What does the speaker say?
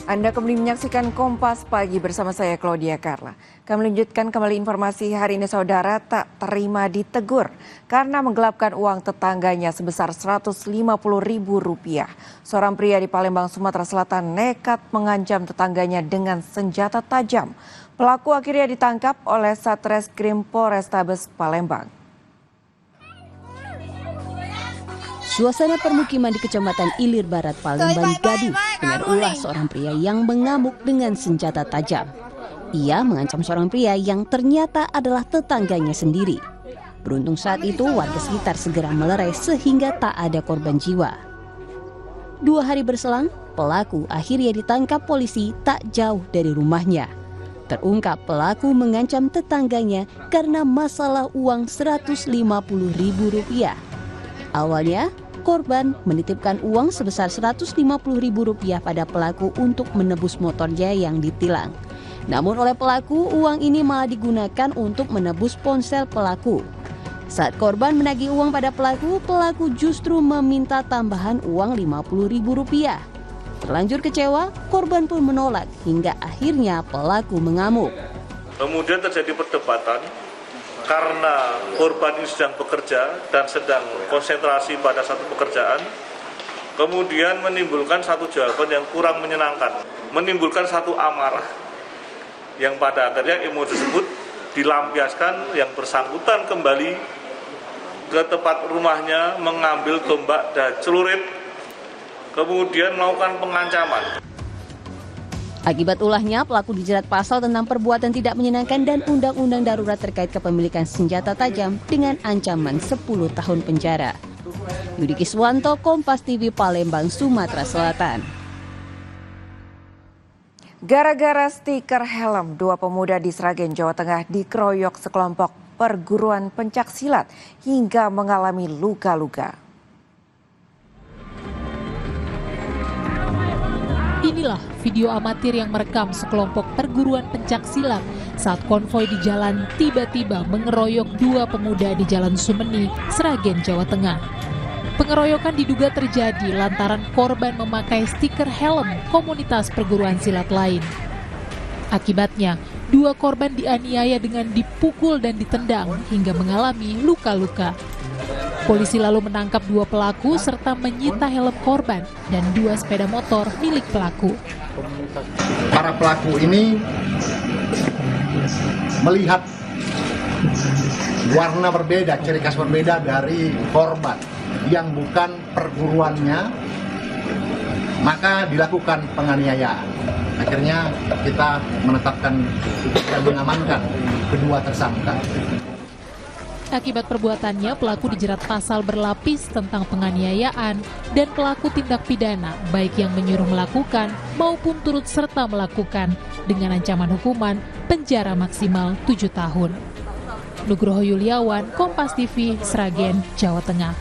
Anda kembali menyaksikan Kompas Pagi bersama saya Claudia Carla. Kami lanjutkan kembali informasi hari ini. Saudara tak terima ditegur karena menggelapkan uang tetangganya sebesar Rp150.000. Seorang pria di Palembang, Sumatera Selatan nekat mengancam tetangganya dengan senjata tajam. Pelaku akhirnya ditangkap oleh Satreskrim Polrestabes Palembang. Suasana permukiman di Kecamatan Ilir Barat, Palembang gaduh dengan ulah seorang pria yang mengamuk dengan senjata tajam. Ia mengancam seorang pria yang ternyata adalah tetangganya sendiri. Beruntung saat itu warga sekitar segera melerai sehingga tak ada korban jiwa. 2 hari berselang, pelaku akhirnya ditangkap polisi tak jauh dari rumahnya. Terungkap pelaku mengancam tetangganya karena masalah uang Rp150.000. Awalnya, korban menitipkan uang sebesar Rp150.000 pada pelaku untuk menebus motornya yang ditilang. Namun oleh pelaku, uang ini malah digunakan untuk menebus ponsel pelaku. Saat korban menagih uang pada pelaku, pelaku justru meminta tambahan uang Rp50.000. Terlanjur kecewa, korban pun menolak hingga akhirnya pelaku mengamuk. Kemudian terjadi perdebatan karena korban ini sedang bekerja dan sedang konsentrasi pada satu pekerjaan, kemudian menimbulkan satu jawaban yang kurang menyenangkan, menimbulkan satu amarah, yang pada akhirnya emosi tersebut dilampiaskan, yang bersangkutan kembali ke tempat rumahnya, mengambil tombak dan celurit, kemudian melakukan pengancaman. Akibat ulahnya, pelaku dijerat pasal tentang perbuatan tidak menyenangkan dan undang-undang darurat terkait kepemilikan senjata tajam dengan ancaman 10 tahun penjara. Yudi Kiswanto, Kompas TV, Palembang, Sumatera Selatan. Gara-gara stiker helm, 2 pemuda di Sragen, Jawa Tengah dikeroyok sekelompok perguruan pencaksilat hingga mengalami luka-luka. Inilah video amatir yang merekam sekelompok perguruan pencaksilat saat konvoi di jalan tiba-tiba mengeroyok 2 pemuda di Jalan Sumeni, Sragen, Jawa Tengah. Pengeroyokan diduga terjadi lantaran korban memakai stiker helm komunitas perguruan silat lain. Akibatnya, 2 korban dianiaya dengan dipukul dan ditendang hingga mengalami luka-luka. Polisi lalu menangkap 2 pelaku serta menyita helm korban dan 2 sepeda motor milik pelaku. Para pelaku ini melihat warna berbeda, ciri khas berbeda dari korban yang bukan perguruannya, maka dilakukan penganiayaan. Akhirnya kita menetapkan dan mengamankan kedua tersangka. Akibat perbuatannya, pelaku dijerat pasal berlapis tentang penganiayaan dan pelaku tindak pidana, baik yang menyuruh melakukan maupun turut serta melakukan, dengan ancaman hukuman penjara maksimal 7 tahun. Nugroho Yuliawan, Kompas TV, Sragen, Jawa Tengah.